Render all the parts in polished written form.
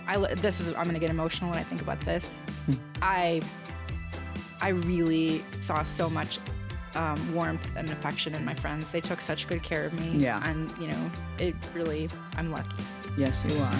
I'm going to get emotional when I think about this. I really saw so much warmth and affection in my friends. They took such good care of me. Yeah. And, I'm lucky. Yes, you are.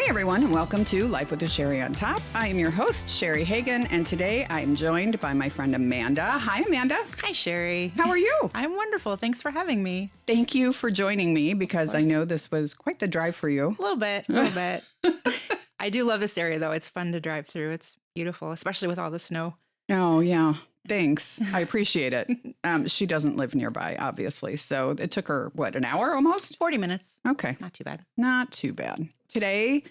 Everyone, and welcome to Life with a Cheri on Top. I am your host, Cheri Hagan, and today I am joined by my friend Amanda. Hi, Amanda. Hi, Cheri. How are you? I'm wonderful. Thanks for having me. Thank you for joining me because I know this was quite the drive for you. A little bit. I do love this area, though. It's fun to drive through. It's beautiful, especially with all the snow. Oh, yeah. Thanks. I appreciate it. She doesn't live nearby, obviously. So it took her, an hour almost? 40 minutes. Okay. Not too bad. Not too bad. Today,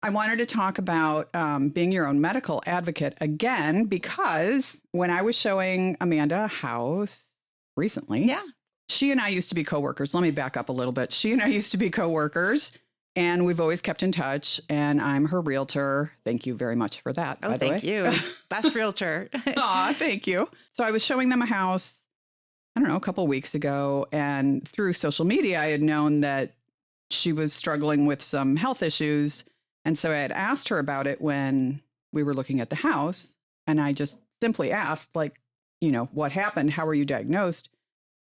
I wanted to talk about being your own medical advocate again, because when I was showing Amanda a house recently, she and I used to be coworkers. Let me back up a little bit. She and I used to be coworkers, and we've always kept in touch, and I'm her realtor. Thank you very much for that, by the way. Thank you. Best realtor. Aw, thank you. So I was showing them a house, I don't know, a couple of weeks ago, and through social media, I had known that she was struggling with some health issues. And so I had asked her about it when we were looking at the house. And I just simply asked, what happened? How were you diagnosed?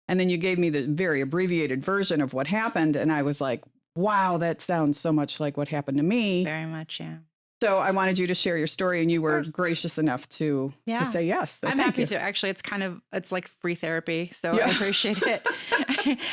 And then you gave me the very abbreviated version of what happened. And I was like, wow, that sounds so much like what happened to me. Very much, yeah. So I wanted you to share your story, and you were gracious enough to say yes. So I'm happy to. Actually, it's like free therapy. So I appreciate it.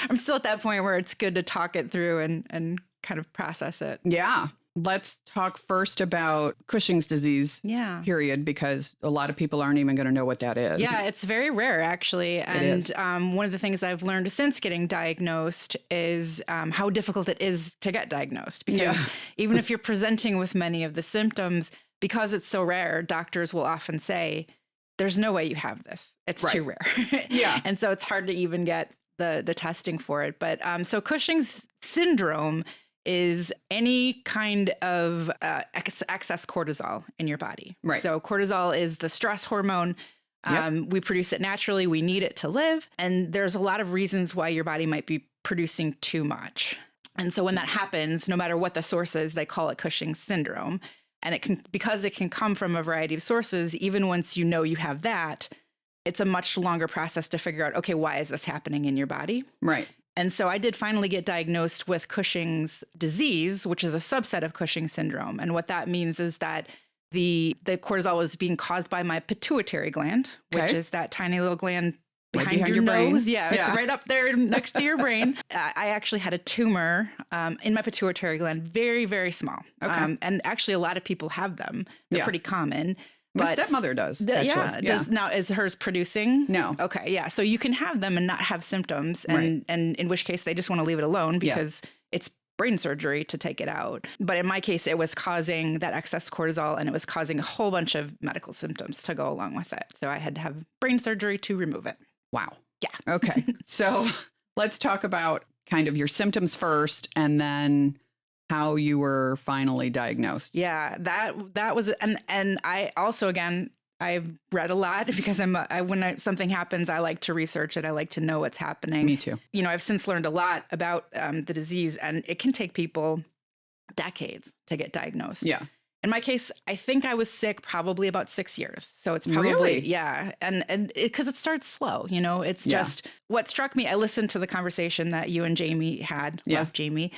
I'm still at that point where it's good to talk it through and kind of process it. Yeah. Let's talk first about Cushing's disease, period, because a lot of people aren't even going to know what that is. Yeah, it's very rare, actually. And one of the things I've learned since getting diagnosed is how difficult it is to get diagnosed. Because even if you're presenting with many of the symptoms, because it's so rare, doctors will often say, there's no way you have this. It's too rare. And so it's hard to even get the testing for it. But so Cushing's syndrome is any kind of excess cortisol in your body. Right. So cortisol is the stress hormone. We produce it naturally. We need it to live. And there's a lot of reasons why your body might be producing too much. And so when that happens, no matter what the source is, they call it Cushing's syndrome. And because it can come from a variety of sources, even once you know you have that, it's a much longer process to figure out, okay, why is this happening in your body? Right. And so I did finally get diagnosed with Cushing's disease, which is a subset of Cushing syndrome. And what that means is that the cortisol was being caused by my pituitary gland, which is that tiny little gland behind your nose. Brain. Yeah, it's right up there next to your brain. I actually had a tumor in my pituitary gland, very, very small. Okay. And actually, a lot of people have them. They're pretty common. My stepmother does. Now, is hers producing? No. Okay. Yeah. So you can have them and not have symptoms, and in which case they just want to leave it alone because it's brain surgery to take it out. But in my case, it was causing that excess cortisol, and it was causing a whole bunch of medical symptoms to go along with it. So I had to have brain surgery to remove it. Wow. Yeah. Okay. So let's talk about kind of your symptoms first, and then how you were finally diagnosed. Yeah, that was, and I also, again, I've read a lot because when something happens, I like to research it. I like to know what's happening. Me too. I've since learned a lot about the disease, and it can take people decades to get diagnosed. Yeah. In my case, I think I was sick probably about 6 years. So it's probably, and because it starts slow, it's just what struck me. I listened to the conversation that you and Jamie had. Love Jamie.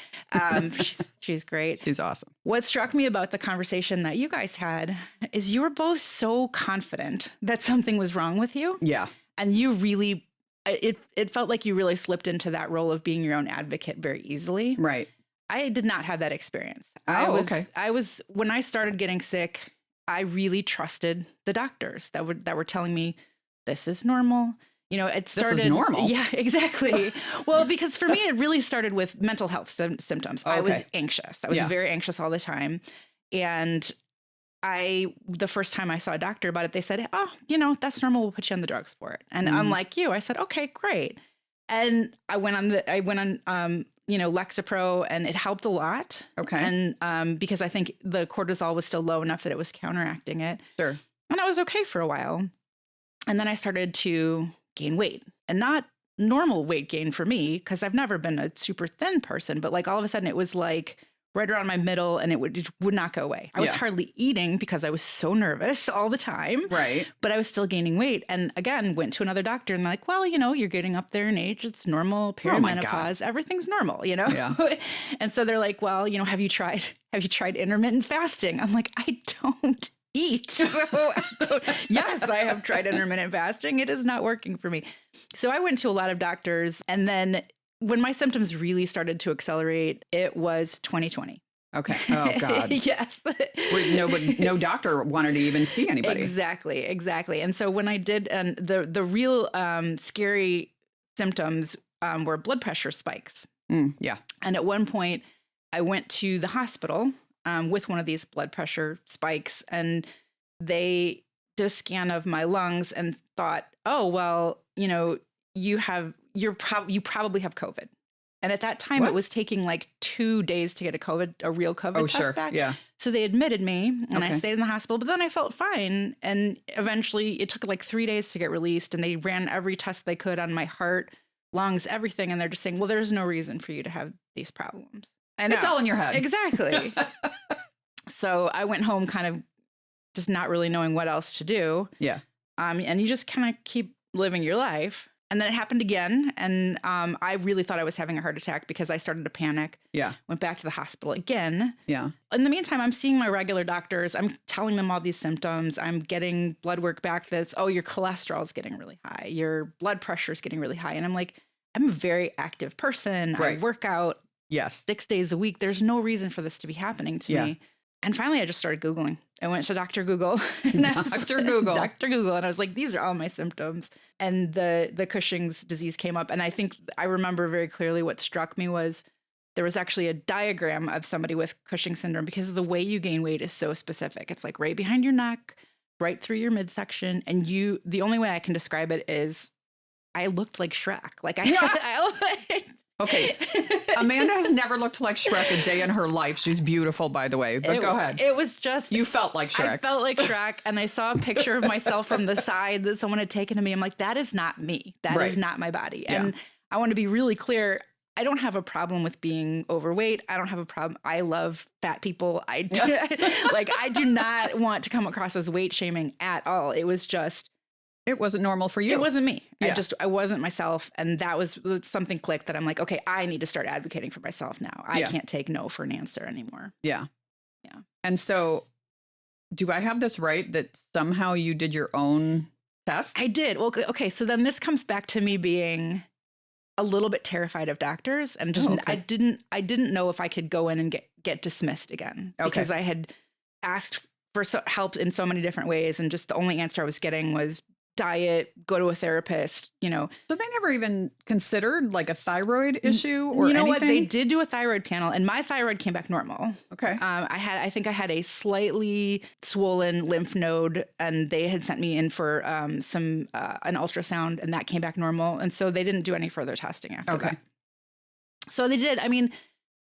She's great. She's awesome. What struck me about the conversation that you guys had is you were both so confident that something was wrong with you. Yeah. And you really, it felt like you really slipped into that role of being your own advocate very easily. Right. I did not have that experience. I was when I started getting sick, I really trusted the doctors that were telling me this is normal. It started. This is normal. Yeah, exactly. Well, because for me, it really started with mental health symptoms. I was anxious. I was very anxious all the time. And the first time I saw a doctor about it, they said, oh, that's normal. We'll put you on the drugs for it. And unlike you, I said, okay, great. And I went on Lexapro, and it helped a lot. Okay. And because I think the cortisol was still low enough that it was counteracting it. Sure. And I was okay for a while. And then I started to gain weight, and not normal weight gain for me, because I've never been a super thin person, but like all of a sudden it was like right around my middle, and it would not go away. I was hardly eating because I was so nervous all the time. Right. But I was still gaining weight. And again, went to another doctor, and they're like, well, you're getting up there in age. It's normal perimenopause. Everything's normal, Yeah. And so they're like, well, have you tried intermittent fasting? I'm like, I don't eat. So yes, I have tried intermittent fasting. It is not working for me. So I went to a lot of doctors, and then when my symptoms really started to accelerate, it was 2020. Okay. Oh God. Yes. No doctor wanted to even see anybody. Exactly. And so when I did, and the real scary symptoms were blood pressure spikes. Yeah. And at one point, I went to the hospital with one of these blood pressure spikes, and they did a scan of my lungs and thought, oh, well, you probably have COVID. And at that time, It was taking like 2 days to get a real COVID test back. Yeah. So they admitted me, and I stayed in the hospital, but then I felt fine. And eventually it took like 3 days to get released, and they ran every test they could on my heart, lungs, everything. And they're just saying, well, there's no reason for you to have these problems. And it's all in your head. Exactly. So I went home kind of just not really knowing what else to do. Yeah. And you just kind of keep living your life. And then it happened again. And I really thought I was having a heart attack because I started to panic. Yeah. Went back to the hospital again. Yeah. In the meantime, I'm seeing my regular doctors. I'm telling them all these symptoms. I'm getting blood work back that's, your cholesterol is getting really high. Your blood pressure is getting really high. And I'm like, I'm a very active person. Right. I work out 6 days a week. There's no reason for this to be happening to me. And finally, I just started Googling. I went to Dr. Google. Dr. Google. Dr. Google. And I was like, these are all my symptoms. And the Cushing's disease came up. And I think I remember very clearly what struck me was there was actually a diagram of somebody with Cushing syndrome, because the way you gain weight is so specific. It's like right behind your neck, right through your midsection. And the only way I can describe it is I looked like Shrek. Like Okay. Amanda has never looked like Shrek a day in her life. She's beautiful, by the way. But go ahead. It was just... You felt like Shrek. I felt like Shrek, and I saw a picture of myself from the side that someone had taken of me. I'm like, that is not me. That is not my body. Yeah. And I want to be really clear. I don't have a problem with being overweight. I don't have a problem. I love fat people. I do not want to come across as weight shaming at all. It was just... It wasn't normal for you. It wasn't me. Yeah. I wasn't myself. And that was something clicked that I'm like, okay, I need to start advocating for myself now. I can't take no for an answer anymore. Yeah. Yeah. And so do I have this right that somehow you did your own test? I did. Well, okay. So then this comes back to me being a little bit terrified of doctors, and just, I didn't know if I could go in and get dismissed again, because I had asked for help in so many different ways. And just the only answer I was getting was diet, go to a therapist, So they never even considered like a thyroid issue or anything? What? They did do a thyroid panel, and my thyroid came back normal. Okay. I think I had a slightly swollen lymph node, and they had sent me in for an ultrasound, and that came back normal. And so they didn't do any further testing after that. So they did. I mean,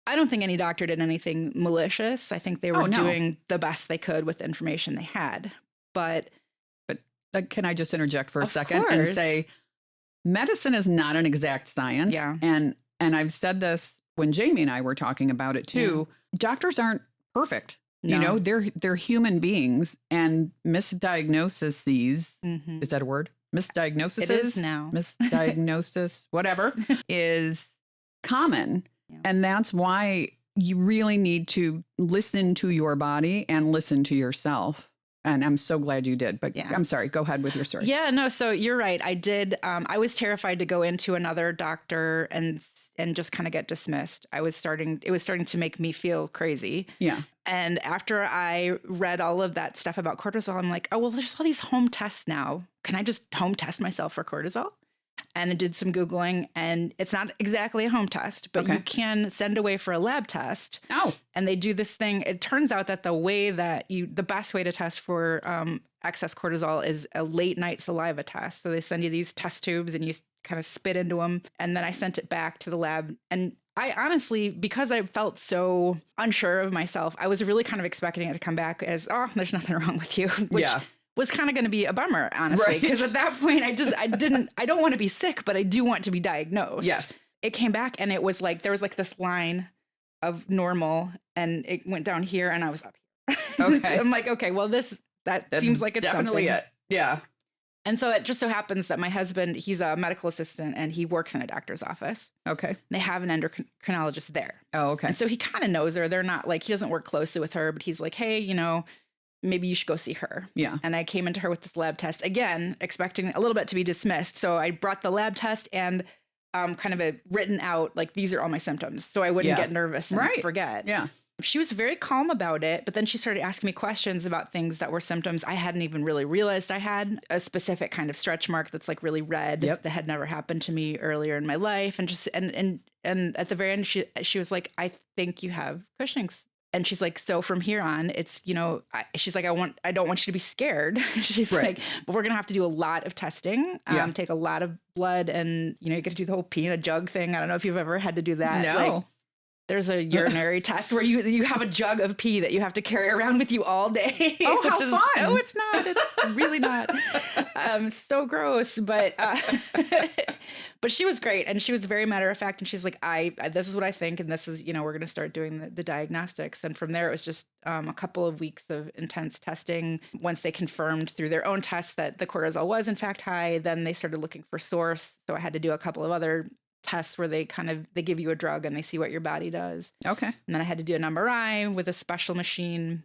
I don't think any doctor did anything malicious. I think they were doing the best they could with the information they had. But can I just interject for a second course. and say, medicine is not an exact science. Yeah. And I've said this when Jamie and I were talking about it too. Yeah. Doctors aren't perfect. No. They're human beings, and misdiagnoses, is that a word? Misdiagnosis? It is now. Misdiagnosis, whatever, is common. Yeah. And that's why you really need to listen to your body and listen to yourself. And I'm so glad you did. But I'm sorry, go ahead with your story. Yeah, no, so you're right. I did. I was terrified to go into another doctor and just kind of get dismissed. It was starting to make me feel crazy. Yeah. And after I read all of that stuff about cortisol, I'm like, oh, well, there's all these home tests now. Can I just home test myself for cortisol? and I did some Googling, and it's not exactly a home test, but you can send away for a lab test. Oh. And they do this thing. It turns out that the best way to test for excess cortisol is a late night saliva test. So they send you these test tubes and you kind of spit into them. And then I sent it back to the lab. And I honestly, because I felt so unsure of myself, I was really kind of expecting it to come back as, oh, there's nothing wrong with you, which was kind of going to be a bummer, honestly, because at that point I don't want to be sick, but I do want to be diagnosed. Yes. It came back and it was like, there was like this line of normal and it went down here and I was up here. Okay. I'm like, okay, well, that seems like it's definitely something. it. Yeah. And so it just so happens that my husband, he's a medical assistant and he works in a doctor's office. Okay. They have an endocrinologist there. Oh, okay. And so he kind of knows her. They're not like, he doesn't work closely with her, but he's like, hey, maybe you should go see her. Yeah. And I came into her with this lab test, again, expecting a little bit to be dismissed. So I brought the lab test and kind of written out, like, these are all my symptoms. So I wouldn't get nervous and forget. Yeah. She was very calm about it, but then she started asking me questions about things that were symptoms I hadn't even really realized I had. A specific kind of stretch mark that's like really red that had never happened to me earlier in my life. And just and at the very end, she was like, I think you have Cushing's. And she's like, so from here on, it's, she's like, I don't want you to be scared. She's like, but we're going to have to do a lot of testing, take a lot of blood and, you get to do the whole pee in a jug thing. I don't know if you've ever had to do that. No. Like, there's a urinary test where you have a jug of pee that you have to carry around with you all day. Oh, how fun. Oh, it's not. It's really not. So gross. But but she was great. And she was very matter of fact. And she's like, this is what I think. And this is, we're going to start doing the diagnostics. And from there, it was just a couple of weeks of intense testing. Once they confirmed through their own tests that the cortisol was in fact high, then they started looking for source. So I had to do a couple of other tests where they give you a drug and they see what your body does. Okay. And then I had to do an MRI with a special machine.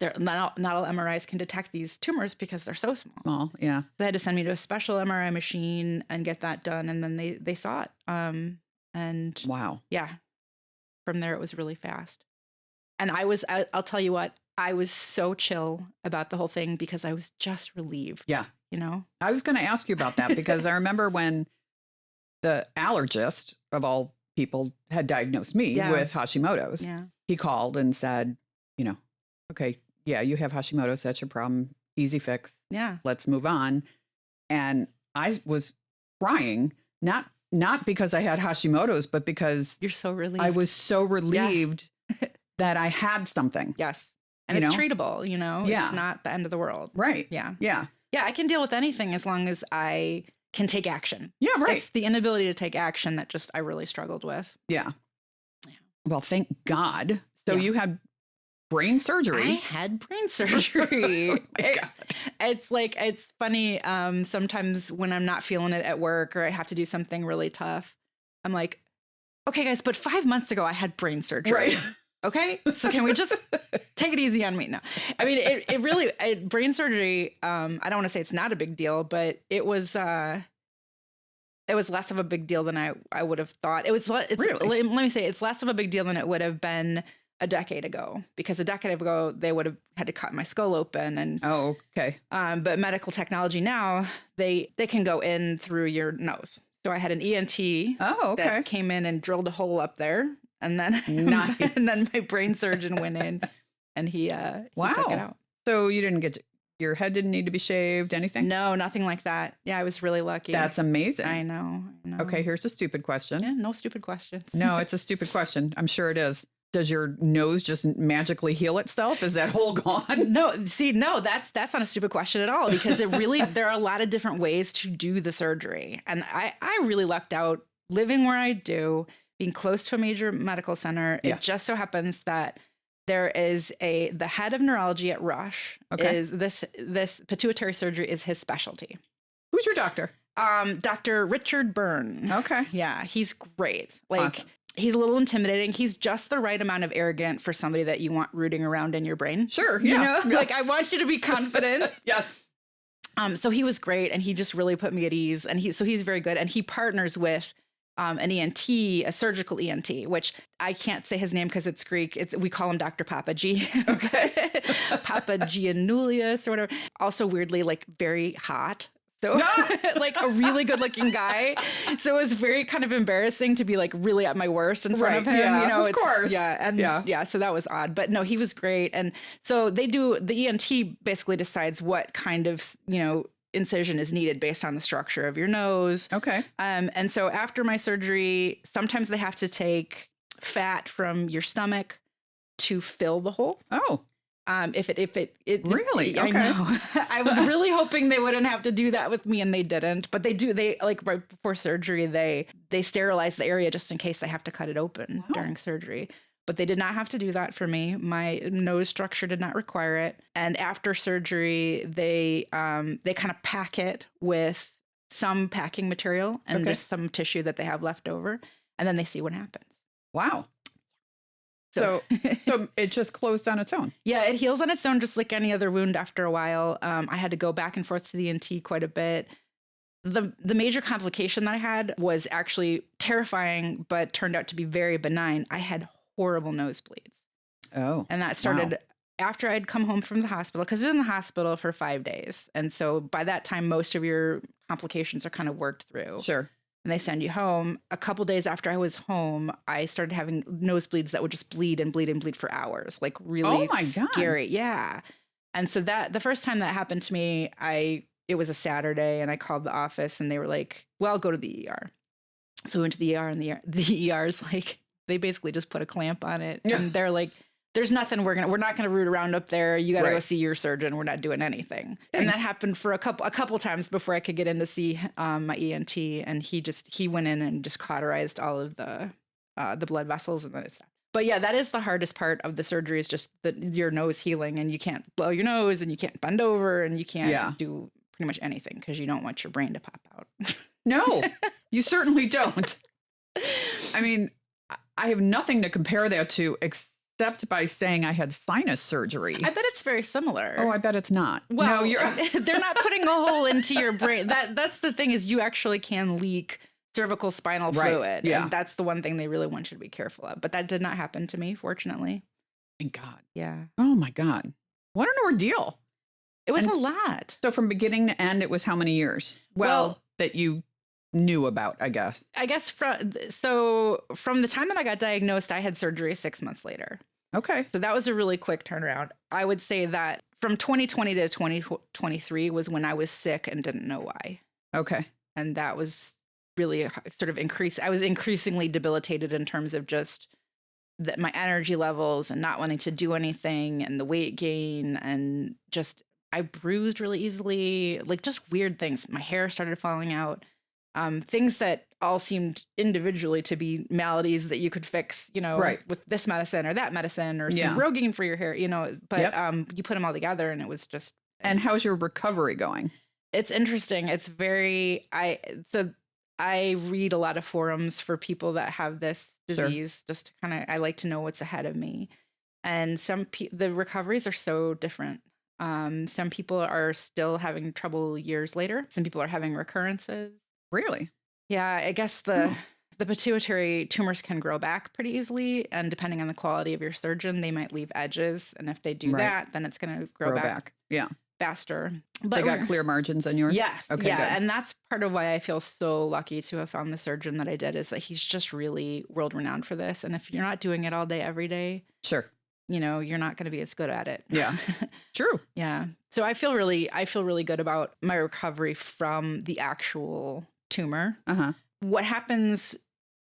Not all MRIs can detect these tumors because they're so small. Small, yeah. So they had to send me to a special MRI machine and get that done. And then they saw it. And wow. Yeah. From there, it was really fast. And I'll tell you what, I was so chill about the whole thing because I was just relieved. Yeah. I was going to ask you about that because I remember when the allergist of all people had diagnosed me with Hashimoto's. Yeah. He called and said, okay, yeah, you have Hashimoto's. That's your problem. Easy fix. Yeah. Let's move on. And I was crying, not because I had Hashimoto's, but because you're so relieved. I was so relieved that I had something. Yes. And it's treatable, Yeah. It's not the end of the world. Right. Yeah. Yeah. Yeah. I can deal with anything as long as I can take action. Yeah, right. It's the inability to take action that I really struggled with. Yeah. Well, thank God. So you had brain surgery. I had brain surgery. It's funny. Sometimes when I'm not feeling it at work or I have to do something really tough, I'm like, okay, guys, but 5 months ago I had brain surgery. Right. Okay. So can we just take it easy on me now? I mean, it really, brain surgery, I don't want to say it's not a big deal, but it was less of a big deal than I would have thought. Really? Let me say, it's less of a big deal than it would have been a decade ago, because a decade ago they would have had to cut my skull open and but medical technology now, they can go in through your nose. So I had an ENT that came in and drilled a hole up there, and then and then my brain surgeon went in and he took it out. So you didn't your head didn't need to be shaved, anything? No, nothing like that. Yeah, I was really lucky. That's amazing. I know. Okay, here's a stupid question. Yeah, no stupid questions. No, it's a stupid question. I'm sure it is. Does your nose just magically heal itself? Is that hole gone? No, that's not a stupid question at all, because it really, there are a lot of different ways to do the surgery. And I really lucked out living where I do, being close to a major medical center. It just so happens that there is the head of neurology at Rush is this pituitary surgery is his specialty. Who's your doctor? Dr. Richard Byrne. Okay. Yeah, he's great. Awesome. He's a little intimidating. He's just the right amount of arrogant for somebody that you want rooting around in your brain. Sure. Yeah. Like, I want you to be confident. Yes. So he was great, and he just really put me at ease. And he's very good. And he partners with an ENT, a surgical ENT, which I can't say his name because it's Greek. We call him Dr. Papa G. Okay. Papa Gianulius or whatever. Also weirdly, like, very hot. So like a really good looking guy. So it was very kind of embarrassing to be like really at my worst in front of him. Yeah, you know, of course. Yeah. And yeah, so that was odd. But no, he was great. And so the ENT basically decides what kind of, incision is needed based on the structure of your nose. Okay. And so after my surgery, sometimes they have to take fat from your stomach to fill the hole. Oh. If it Really? I Okay. know. I was really hoping they wouldn't have to do that with me, and they didn't. But they do. They like right before surgery, they sterilize the area just in case they have to cut it open during surgery. But they did not have to do that for me. My nose structure did not require it. And after surgery, they kind of pack it with some packing material and just some tissue that they have left over, and then they see what happens. Wow. So it just closed on its own. Yeah, it heals on its own, just like any other wound after a while. I had to go back and forth to the ENT quite a bit. The major complication that I had was actually terrifying, but turned out to be very benign. I had horrible nosebleeds. Oh. And that started after I'd come home from the hospital, because I was in the hospital for 5 days. And so by that time, most of your complications are kind of worked through. Sure. And they send you home. A couple days after I was home, I started having nosebleeds that would just bleed and bleed and bleed for hours, like really scary. Yeah. And so the first time that happened to me, it was a Saturday, and I called the office, and they were like, well, go to the ER. So we went to the ER, and the ER is like, they basically just put a clamp on it. Yeah. And they're like, there's nothing we're not going to root around up there. You got to go see your surgeon. We're not doing anything. Thanks. And that happened for a couple times before I could get in to see my ENT. And he went in and just cauterized all of the blood vessels, and then it stopped. But yeah, that is the hardest part of the surgery, is just your nose healing, and you can't blow your nose, and you can't bend over, and you can't do pretty much anything because you don't want your brain to pop out. No, you certainly don't. I mean, I have nothing to compare that to except by saying I had sinus surgery. I bet it's very similar. Oh, I bet it's not. Well, no, they're not putting a hole into your brain. That's the thing, is you actually can leak cervical spinal fluid. Yeah. And that's the one thing they really want you to be careful of. But that did not happen to me, fortunately. Thank God. Yeah. Oh my God. What an ordeal. It was a lot. So from beginning to end, it was how many years? Well, that you knew about, I guess. From the time that I got diagnosed, I had surgery 6 months later. Okay. So that was a really quick turnaround. I would say that from 2020 to 2023 was when I was sick and didn't know why. Okay. And that was really sort of I was increasingly debilitated in terms of just my energy levels and not wanting to do anything, and the weight gain, and just I bruised really easily, like just weird things. My hair started falling out. Things that all seemed individually to be maladies that you could fix, with this medicine or that medicine, or some Rogaine for your hair, but you put them all together, and it was just. And how's your recovery going? It's interesting. It's I read a lot of forums for people that have this disease, just to I like to know what's ahead of me. And the recoveries are so different. Some people are still having trouble years later. Some people are having recurrences. Really? Yeah, I guess the pituitary tumors can grow back pretty easily, and depending on the quality of your surgeon, they might leave edges. And if they do that, then it's going to grow back. Yeah. Faster. But they got clear margins on yours? Yes. Okay, yeah. good. And that's part of why I feel so lucky to have found the surgeon that I did, is that he's just really world renowned for this. And if you're not doing it all day, every day, sure, you're not going to be as good at it. Yeah. True. Yeah. So I feel really good about my recovery from the actual tumor. Uh-huh. What happens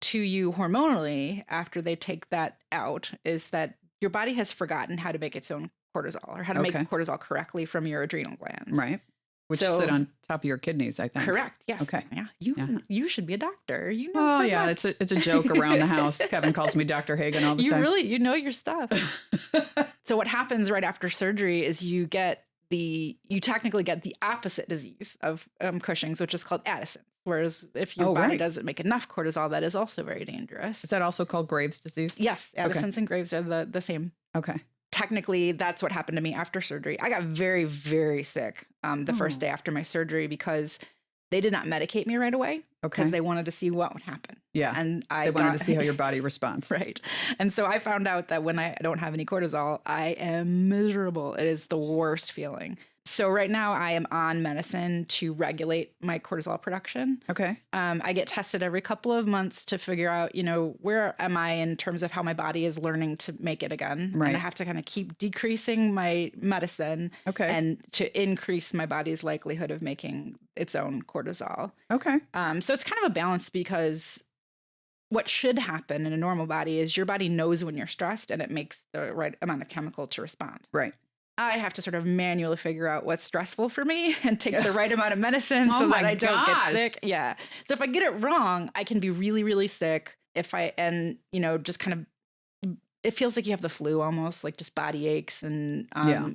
to you hormonally after they take that out is that your body has forgotten how to make its own cortisol, or how to make cortisol correctly from your adrenal glands. Right. Which sit on top of your kidneys, I think. Correct. Yes. Okay. Yeah. You should be a doctor. Oh, yeah. Much. It's a joke around the house. Kevin calls me Dr. Hagan all the time. You know your stuff. So what happens right after surgery is you technically get the opposite disease of Cushing's, which is called Addison's. Whereas if your body doesn't make enough cortisol, that is also very dangerous. Is that also called Graves' disease? Yes. Addison's and Graves are the same. Okay. Technically, that's what happened to me after surgery. I got very, very sick the first day after my surgery, because they did not medicate me right away, because they wanted to see what would happen. Yeah. And they wanted to see how your body responds. Right. And so I found out that when I don't have any cortisol, I am miserable. It is the worst feeling. So right now I am on medicine to regulate my cortisol production. Okay. I get tested every couple of months to figure out, where am I in terms of how my body is learning to make it again. Right. And I have to kind of keep decreasing my medicine and to increase my body's likelihood of making its own cortisol. Okay. So it's kind of a balance because what should happen in a normal body is your body knows when you're stressed and it makes the right amount of chemical to respond. Right. I have to sort of manually figure out what's stressful for me and take the right amount of medicine so that I don't get sick. Yeah. So if I get it wrong, I can be really, really sick just kind of, it feels like you have the flu almost, like just body aches. And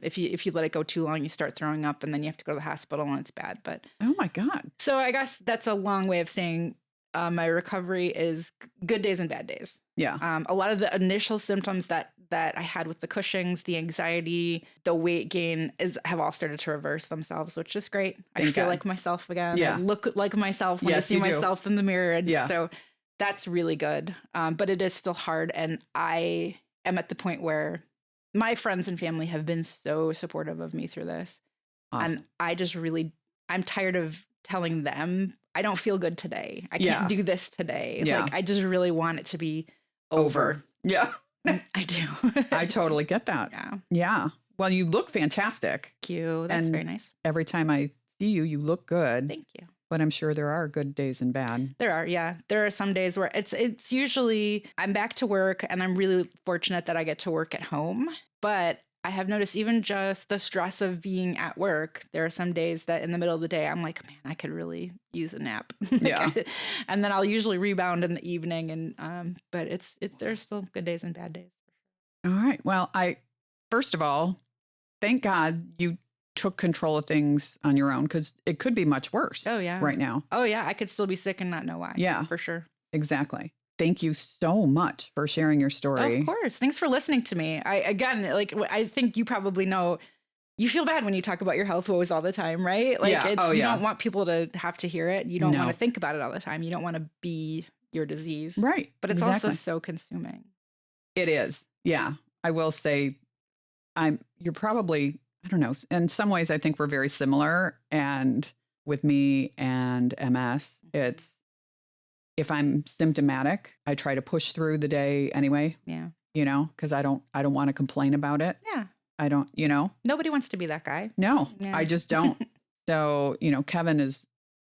if you let it go too long, you start throwing up and then you have to go to the hospital and it's bad. But oh my God. So I guess that's a long way of saying my recovery is good days and bad days. Yeah. A lot of the initial symptoms that I had with the Cushing's, the anxiety, the weight gain have all started to reverse themselves, which is great. I feel like myself again. Yeah. I look like myself when I see myself in the mirror. So that's really good. But it is still hard. And I am at the point where my friends and family have been so supportive of me through this. Awesome. And I just I'm tired of telling them, I don't feel good today. I can't do this today. Yeah. Like, I just really want it to be over. Yeah. I do. I totally get that. Yeah. Yeah. Well, you look fantastic. Thank you. That's very nice. Every time I see you, you look good. Thank you. But I'm sure there are good days and bad. There are, yeah. There are some days where it's usually I'm back to work and I'm really fortunate that I get to work at home. But I have noticed even just the stress of being at work, there are some days that in the middle of the day, I'm like, man, I could really use a nap. Yeah. And then I'll usually rebound in the evening. And but there's still good days and bad days. All right. Well, first of all, thank God you took control of things on your own because it could be much worse. Oh, yeah. Right now. Oh, yeah. I could still be sick and not know why. Yeah. For sure. Exactly. Thank you so much for sharing your story. Of course. Thanks for listening to me. I think you probably know you feel bad when you talk about your health woes all the time, right? Like you don't want people to have to hear it. You don't want to think about it all the time. You don't want to be your disease. Right. But it's also so consuming. It is. Yeah. I will say you're probably, I don't know, in some ways I think we're very similar. And with me and MS, it's, if I'm symptomatic, I try to push through the day anyway. Yeah. Because I don't want to complain about it. Yeah. I don't, Nobody wants to be that guy. No, yeah. I just don't. So, Kevin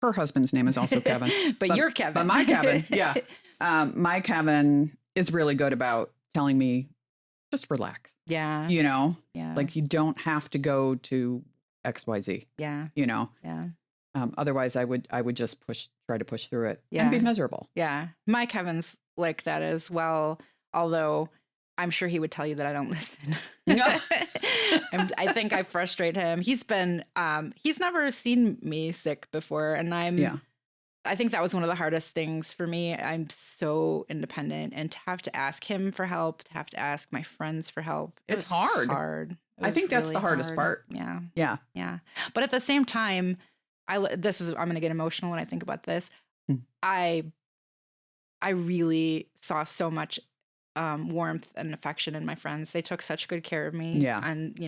her husband's name is also Kevin. but you're Kevin. But my Kevin, yeah. My Kevin is really good about telling me, just relax. Yeah. Yeah. Like you don't have to go to XYZ. Yeah. Yeah. Otherwise I would just try to push through it and be miserable. Yeah. My Kevin's like that as well. Although I'm sure he would tell you that I don't listen. No. I think I frustrate him. He's never seen me sick before. And I think that was one of the hardest things for me. I'm so independent, and to have to ask him for help, to have to ask my friends for help. It's hard. I think that's the hardest part. Yeah. Yeah. Yeah. But at the same time, I'm going to get emotional when I think about this. I really saw so much warmth and affection in my friends. They took such good care of me. Yeah. And,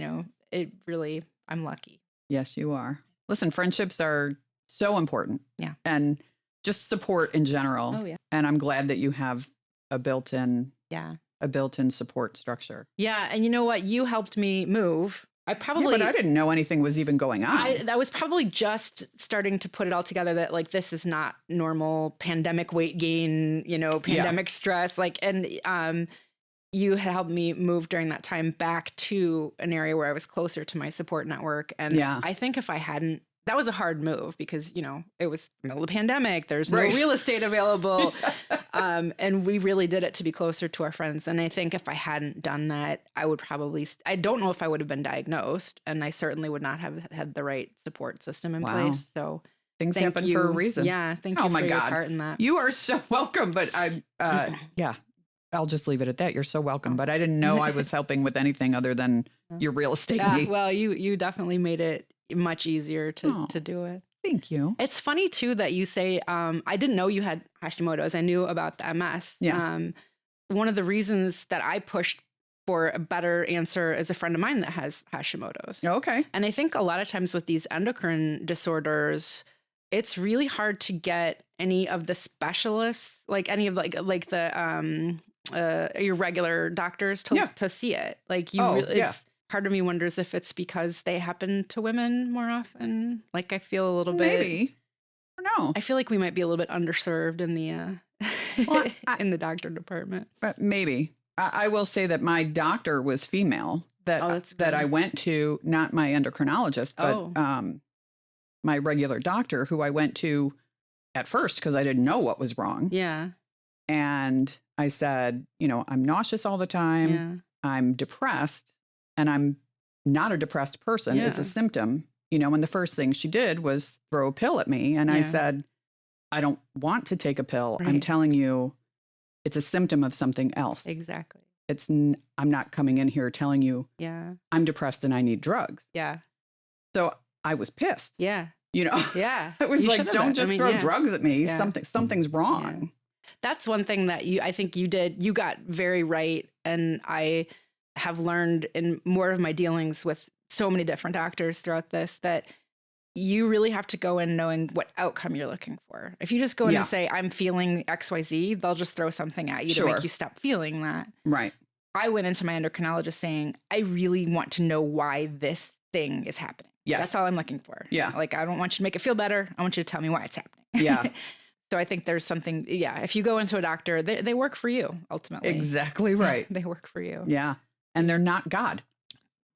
I'm lucky. Yes, you are. Listen, friendships are so important. Yeah. And just support in general. Oh, yeah. And I'm glad that you have a built-in support structure. Yeah. And you know what? You helped me move. But I didn't know anything was even going on. That was probably just starting to put it all together that this is not normal pandemic weight gain, pandemic stress. You had helped me move during that time back to an area where I was closer to my support network. And I think if I hadn't, that was a hard move because, it was the middle of the pandemic. There's no real estate available. And we really did it to be closer to our friends. And I think if I hadn't done that, I would probably, I don't know if I would have been diagnosed, and I certainly would not have had the right support system in place. So things happen for a reason. Yeah. Thank you for your part in that. You are so welcome. But I'll just leave it at that. You're so welcome. But I didn't know I was helping with anything other than your real estate needs. Well, you definitely made it much easier to do it. Thank you. It's funny too that you say, I didn't know you had Hashimoto's. I knew about the MS. Yeah. One of the reasons that I pushed for a better answer is a friend of mine that has Hashimoto's. Okay. And I think a lot of times with these endocrine disorders, it's really hard to get any of the specialists, like any of like the your regular doctors to see it. Like it's part of me wonders if it's because they happen to women more often. Like I feel a little bit. Maybe. I don't know. I feel like we might be a little bit underserved in the in the doctor department. But maybe. I will say that my doctor was female. That I went to, not my endocrinologist, but my regular doctor, who I went to at first because I didn't know what was wrong. Yeah. And I said, I'm nauseous all the time. Yeah. I'm depressed, and I'm not a depressed person. Yeah. It's a symptom. And the first thing she did was throw a pill at me. And I said, I don't want to take a pill. Right. I'm telling you, it's a symptom of something else. Exactly. I'm not coming in here telling you I'm depressed and I need drugs. Yeah. So I was pissed. Yeah. Yeah. It was like, don't just throw drugs at me. Yeah. Something's wrong. Yeah. That's one thing that I think you did. You got very right. And I have learned in more of my dealings with so many different doctors throughout this that you really have to go in knowing what outcome you're looking for. If you just go in and say, I'm feeling XYZ, they'll just throw something at you to make you stop feeling that. Right. I went into my endocrinologist saying, I really want to know why this thing is happening. Yes. That's all I'm looking for. Yeah. Like, I don't want you to make it feel better. I want you to tell me why it's happening. Yeah. So I think there's something, if you go into a doctor, they work for you, ultimately. Exactly right. They work for you. Yeah. And they're not God.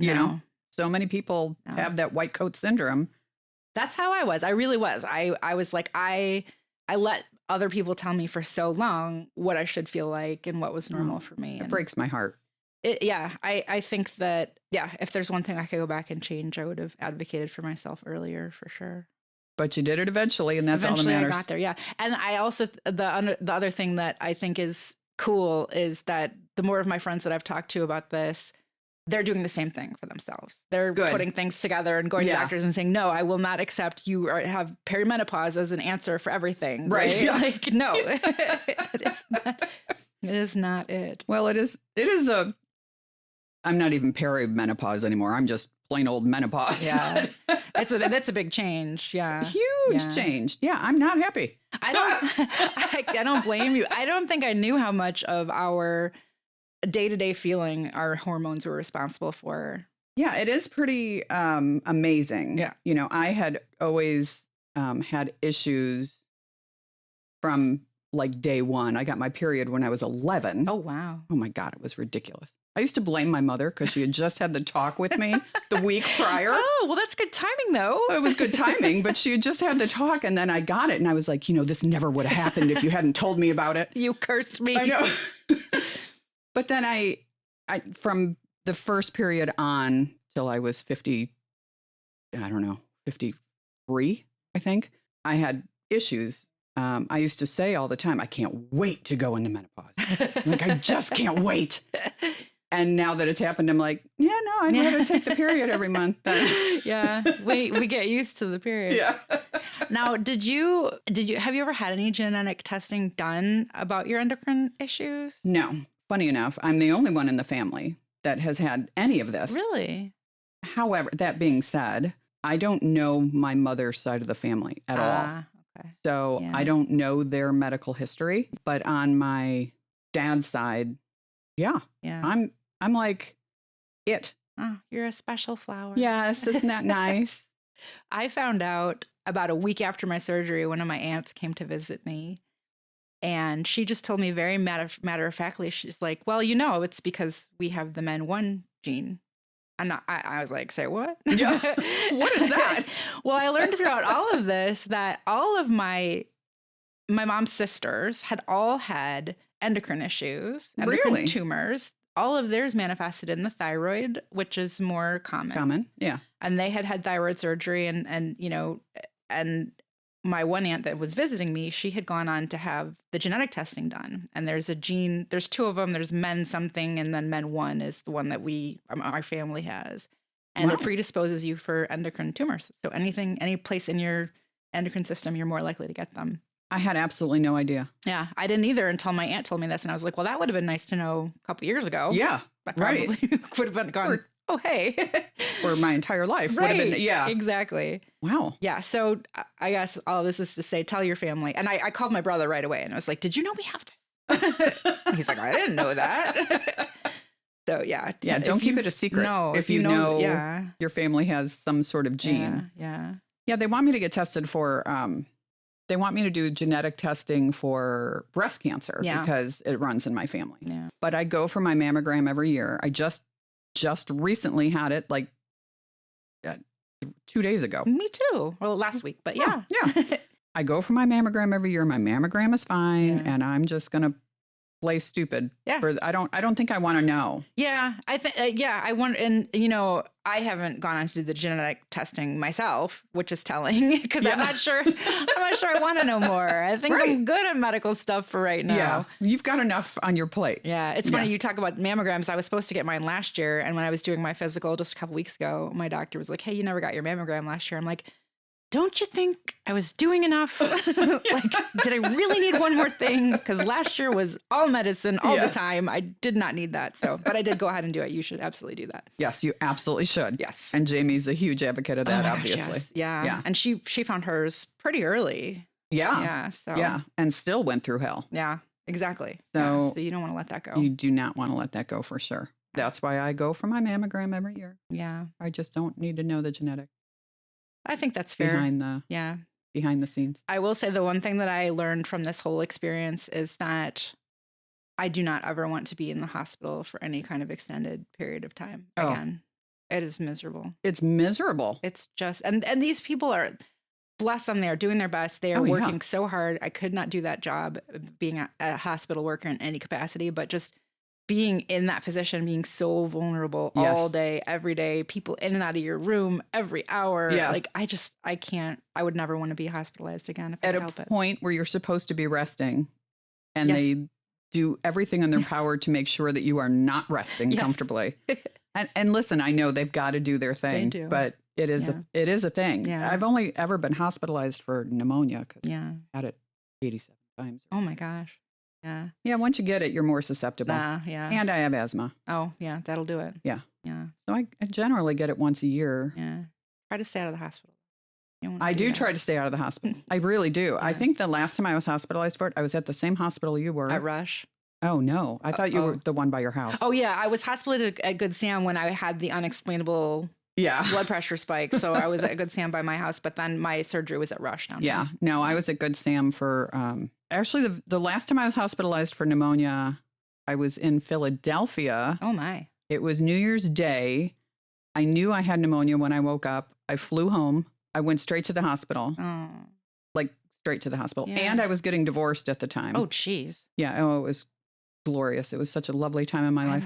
You know, so many people have that white coat syndrome. That's how I was. I really was. I was like, I let other people tell me for so long what I should feel like and what was normal for me. It breaks my heart. I think that, if there's one thing I could go back and change, I would have advocated for myself earlier, for sure. But you did it eventually, and that's all that matters. I got there, yeah. And I also, the other thing that I think is cool is that the more of my friends that I've talked to about this, they're doing the same thing for themselves. They're putting things together and going to doctors and saying, no, I will not accept you have perimenopause as an answer for everything. Right? Yeah. Like, no, it is not it. Well, it is I'm not even perimenopause anymore. I'm just plain old menopause. Yeah. That's a big change. Yeah. Huge change. Yeah. I'm not happy. I don't blame you. I don't think I knew how much of our day-to-day feeling our hormones were responsible for. Yeah, it is pretty amazing. Yeah. I had always had issues from like day one. I got my period when I was 11. Oh, wow. Oh my God, it was ridiculous. I used to blame my mother because she had just had the talk with me the week prior. Oh, well, that's good timing, though. It was good timing, but she had just had the talk, and then I got it, and I was like, this never would have happened if you hadn't told me about it. You cursed me. I know. But then I from the first period on till I was 53, I think, I had issues. I used to say all the time, I can't wait to go into menopause. Like, I just can't wait. And now that it's happened, I'm like, I'd rather take the period every month. Yeah, we get used to the period. Yeah. Now, have you ever had any genetic testing done about your endocrine issues? No. Funny enough, I'm the only one in the family that has had any of this. Really? However, that being said, I don't know my mother's side of the family at all. Okay. So I don't know their medical history, but on my dad's side, I'm like it. Oh, you're a special flower. Yes, isn't that nice? I found out about a week after my surgery, one of my aunts came to visit me, and she just told me very matter-of-factly, she's like, well, it's because we have the MEN1 gene. I was like, say what? Yeah. What is that? Well, I learned throughout all of this that all of my mom's sisters had all had endocrine issues, endocrine tumors. All of theirs manifested in the thyroid, which is more common. Yeah. And they had thyroid surgery, and my one aunt that was visiting me, she had gone on to have the genetic testing done. And there's a gene, there's two of them. There's MEN something, and then MEN1 is the one that our family has. And it predisposes you for endocrine tumors. So any place in your endocrine system, you're more likely to get them. I had absolutely no idea. Yeah, I didn't either until my aunt told me this. And I was like, well, that would have been nice to know a couple years ago. Yeah, I probably would have been gone, oh, hey. For my entire life. Right. Would have been, yeah. Exactly. Wow. Yeah. So I guess all this is to say, tell your family. And I called my brother right away and I was like, did you know we have this? He's like, I didn't know that. So yeah. Yeah. Don't keep it a secret. No. If you know your family has some sort of gene. Yeah. Yeah. They want me to get tested for, they want me to do genetic testing for breast cancer because it runs in my family. Yeah. But I go for my mammogram every year. I just recently had it like 2 days ago. Me too. Well, last week, but yeah. Yeah. I go for my mammogram every year. My mammogram is fine. And I'm just going to play stupid. Yeah. I don't think I want to know. Yeah. I think, I want, and I haven't gone on to do the genetic testing myself, which is telling because I'm not sure I want to know more. I think I'm good at medical stuff for right now. Yeah. You've got enough on your plate. Yeah. It's funny. You talk about mammograms. I was supposed to get mine last year. And when I was doing my physical just a couple weeks ago, my doctor was like, hey, you never got your mammogram last year. I'm like, don't you think I was doing enough? Like, did I really need one more thing? Because last year was all medicine all the time. I did not need that. So, but I did go ahead and do it. You should absolutely do that. Yes, you absolutely should. Yes. And Jamie's a huge advocate of that, Oh my gosh, obviously. yes. Yeah. And she found hers pretty early. Yeah. Yeah. So. Yeah. And still went through hell. Yeah, exactly. So, so you don't want to let that go. You do not want to let that go for sure. That's why I go for my mammogram every year. Yeah. I just don't need to know the genetics. I think that's fair. Behind the scenes. I will say the one thing that I learned from this whole experience is that I do not ever want to be in the hospital for any kind of extended period of time again. It is miserable. It's miserable. It's just, and these people are, bless them, they are doing their best. They are working so hard. I could not do that job being a hospital worker in any capacity, but just being in that position, being so vulnerable all day, every day, people in and out of your room every hour. Like I can't, I would never want to be hospitalized again if I could help it. At a point where you're supposed to be resting and they do everything in their power to make sure that you are not resting comfortably. And listen, I know they've got to do their thing, but it is a thing. Yeah. I've only ever been hospitalized for pneumonia because I had it 87 times. Oh my gosh. Yeah. Yeah. Once you get it, you're more susceptible. Yeah. And I have asthma. Oh, yeah. That'll do it. Yeah. Yeah. So I generally get it once a year. Yeah. Try to stay out of the hospital. I do try to stay out of the hospital. I really do. I think the last time I was hospitalized for it, I was at the same hospital you were. At Rush? Oh, no. I thought you were the one by your house. Oh, yeah. I was hospitalized at Good Sam when I had the unexplainable blood pressure spike. So I was at Good Sam by my house, but then my surgery was at Rush downtown. Yeah. No, I was at Good Sam for, actually the last time I was hospitalized for pneumonia, I was in Philadelphia. Oh my. It was New Year's Day. I knew I had pneumonia when I woke up. I flew home. I went straight to the hospital. Oh. Like straight to the hospital. Yeah. And I was getting divorced at the time. Oh, geez. Yeah. Oh, it was glorious. It was such a lovely time in my life.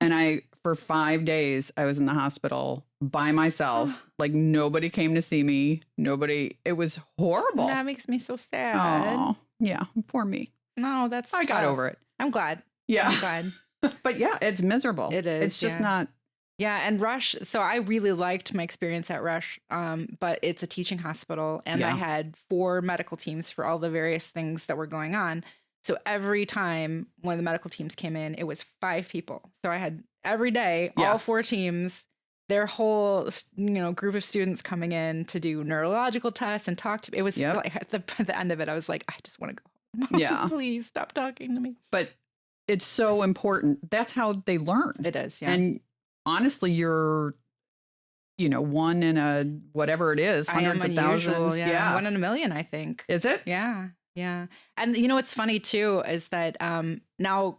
And for 5 days, I was in the hospital by myself. Like nobody came to see me. It was horrible. That makes me so sad. Oh, yeah. Poor me. No, I got over it. I'm glad. Yeah. I'm glad. But yeah, it's miserable. It is. It's just not. Yeah. And Rush. So I really liked my experience at Rush. But it's a teaching hospital. And I had 4 medical teams for all the various things that were going on. So every time one of the medical teams came in, it was 5 people. So I had every day, all 4 teams, their whole, group of students coming in to do neurological tests and talk to me. It was like at the end of it, I was like, I just want to go home. Yeah. Please stop talking to me. But it's so important. That's how they learn. It is. Yeah. And honestly, you're, one in a, whatever it is, hundreds of thousands. Yeah. 1 in a million, I think. Is it? Yeah. Yeah. And what's funny too is that now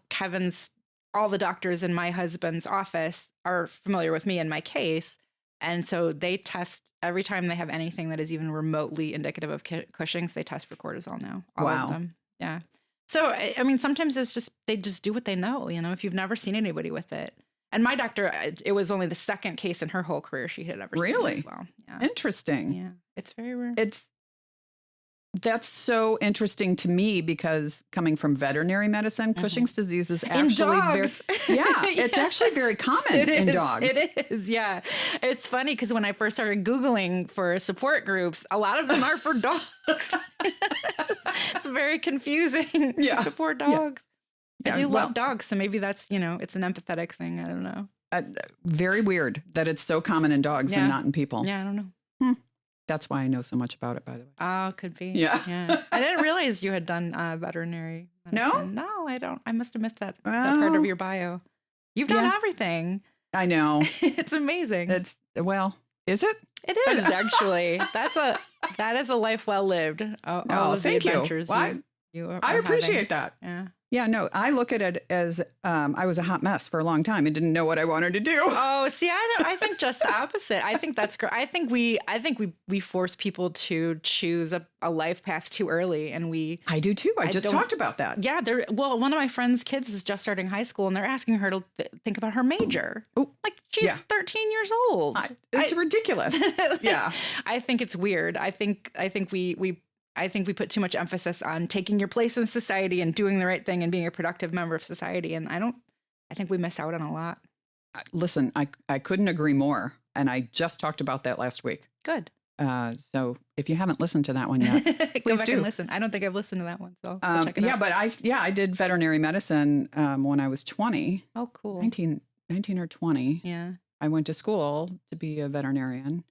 all the doctors in my husband's office are familiar with me and my case. And so they test every time they have anything that is even remotely indicative of Cushing's, they test for cortisol now. All of them. Yeah. So, I mean, sometimes they just do what they know, if you've never seen anybody with it. And my doctor, it was only the second case in her whole career she had ever seen as well. Yeah. Interesting. Yeah. It's very rare. That's so interesting to me because coming from veterinary medicine, Cushing's disease is actually dogs. it's actually very common in dogs. It is, yeah. It's funny because when I first started Googling for support groups, a lot of them are for dogs. It's very confusing. Yeah. The poor dogs. Yeah. I do love dogs, so maybe that's, it's an empathetic thing. I don't know. Very weird that it's so common in dogs and not in people. Yeah, I don't know. That's why I know so much about it, by the way. Oh, could be. Yeah. I didn't realize you had done veterinary medicine. No, I don't. I must have missed that part of your bio. You've done everything. I know. It's amazing. Is it? It is actually. That is a life well lived. All of thank the adventures you. are I appreciate that. Yeah. Yeah, no, I look at it as I was a hot mess for a long time and didn't know what I wanted to do. Oh, see, I think just the opposite. I think that's great. I think we force people to choose a life path too early, and I do too. I just talked about that. Yeah, one of my friend's kids is just starting high school, and they're asking her to think about her major. Oh, like she's 13 years old. It's ridiculous. Yeah, I think it's weird. I think we put too much emphasis on taking your place in society and doing the right thing and being a productive member of society. And I think we miss out on a lot. Listen, I couldn't agree more. And I just talked about that last week. Good. So if you haven't listened to that one yet, go back and listen. I don't think I've listened to that one. So I'll check it out. But I did veterinary medicine when I was 20. Oh, cool. 19 or 20. Yeah. I went to school to be a veterinarian.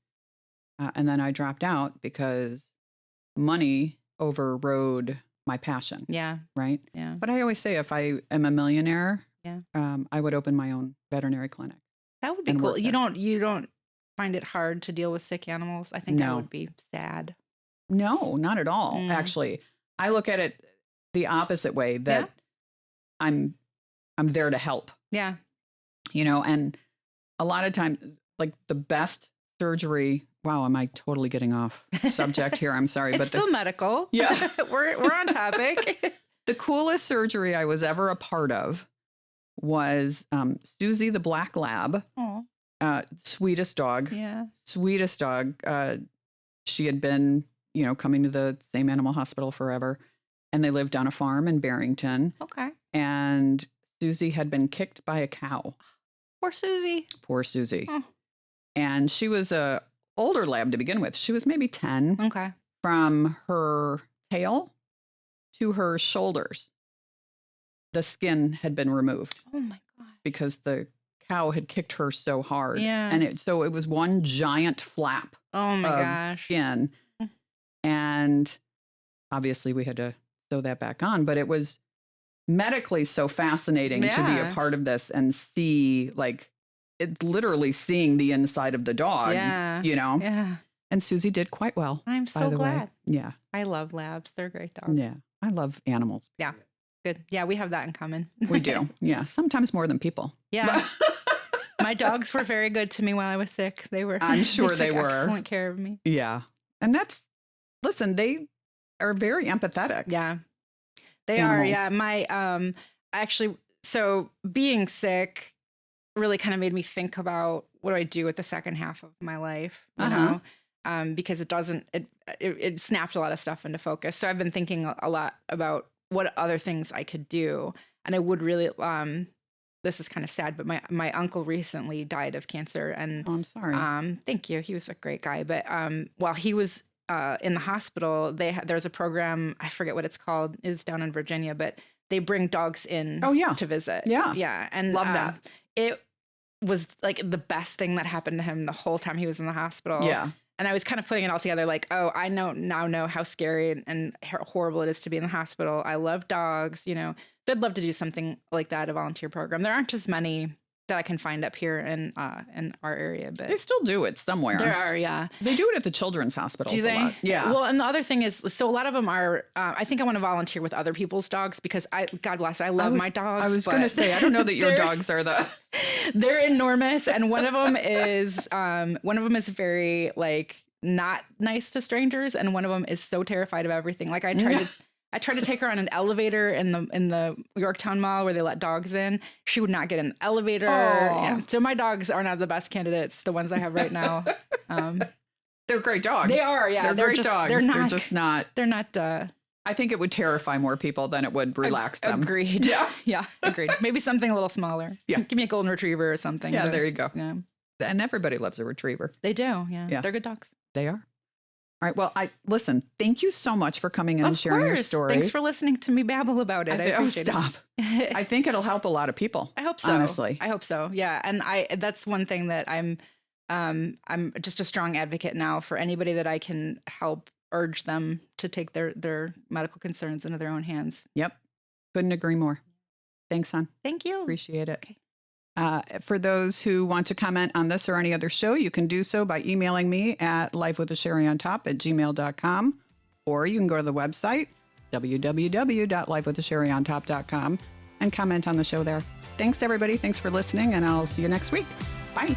And then I dropped out because money overrode my passion. Yeah. Right. Yeah. But I always say if I am a millionaire, yeah, I would open my own veterinary clinic. That would be cool. You don't find it hard to deal with sick animals? I think that would be sad. No, not at all. Actually, I look at it the opposite way that I'm there to help. Yeah. And a lot of times, like the best surgery. Wow, am I totally getting off subject here? I'm sorry, but still medical. Yeah, we're on topic. The coolest surgery I was ever a part of was Susie the Black Lab. Sweetest dog. Yeah, sweetest dog. She had been, coming to the same animal hospital forever, and they lived on a farm in Barrington. Okay. And Susie had been kicked by a cow. Poor Susie. Poor Susie. Oh. And she was a older lab to begin with. She was maybe 10. Okay. From her tail to her shoulders, the skin had been removed. Oh my God. Because the cow had kicked her so hard. Yeah. And it was one giant flap of skin. And obviously we had to sew that back on, but it was medically so fascinating to be a part of this and see it's literally seeing the inside of the dog, Yeah. And Susie did quite well. I'm so glad. Way. Yeah. I love labs. They're great dogs. Yeah. I love animals. Yeah. Good. Yeah, we have that in common. We do. Yeah. Sometimes more than people. Yeah. My dogs were very good to me while I was sick. I'm sure they were. Excellent care of me. Yeah. And listen, they are very empathetic. Yeah. They animals. are. Yeah. My, actually, so being sick really kind of made me think about what do I do with the second half of my life, you know, because it snapped a lot of stuff into focus. So I've been thinking a lot about what other things I could do. And I would really, this is kind of sad, but my uncle recently died of cancer. And I'm sorry. Thank you. He was a great guy. But while he was in the hospital, there's a program, I forget what it's called, is down in Virginia, but they bring dogs in to visit. Yeah. Yeah. And love that. It was like the best thing that happened to him the whole time he was in the hospital. Yeah. And I was kind of putting it all together like, oh, I now know how scary and horrible it is to be in the hospital. I love dogs, So I'd love to do something like that, a volunteer program. There aren't as many that I can find up here in our area, but they still do it somewhere. There are, yeah. They do it at the children's hospitals. Do they? A lot. Yeah. Well, and the other thing is, so a lot of them are. I think I want to volunteer with other people's dogs because God bless, I love my dogs. I was going to say, I don't know that your dogs are the. They're enormous, and one of them is very not nice to strangers, and one of them is so terrified of everything. Like I tried to take her on an elevator in the Yorktown Mall where they let dogs in. She would not get in the elevator. Yeah. So my dogs are not the best candidates, the ones I have right now. They're great dogs. They are, yeah. They're great just, dogs. They're just not. They're not. I think it would terrify more people than it would relax them. Agreed. Yeah, agreed. Maybe something a little smaller. Yeah. Give me a golden retriever or something. Yeah, there you go. Yeah. And everybody loves a retriever. They do. Yeah. They're good dogs. They are. All right. Well, listen, thank you so much for coming in and sharing your story. Thanks for listening to me babble about it. I appreciate stop. it. I think it'll help a lot of people. I hope so. Honestly. I hope so. Yeah. And that's one thing that I'm just a strong advocate now for anybody that I can help urge them to take their medical concerns into their own hands. Yep. Couldn't agree more. Thanks, hon. Thank you. Appreciate it. Okay. For those who want to comment on this or any other show, you can do so by emailing me at lifewithasherryontop@gmail.com, or you can go to the website, www.lifewithasherryontop.com, and comment on the show there. Thanks, everybody. Thanks for listening, and I'll see you next week. Bye.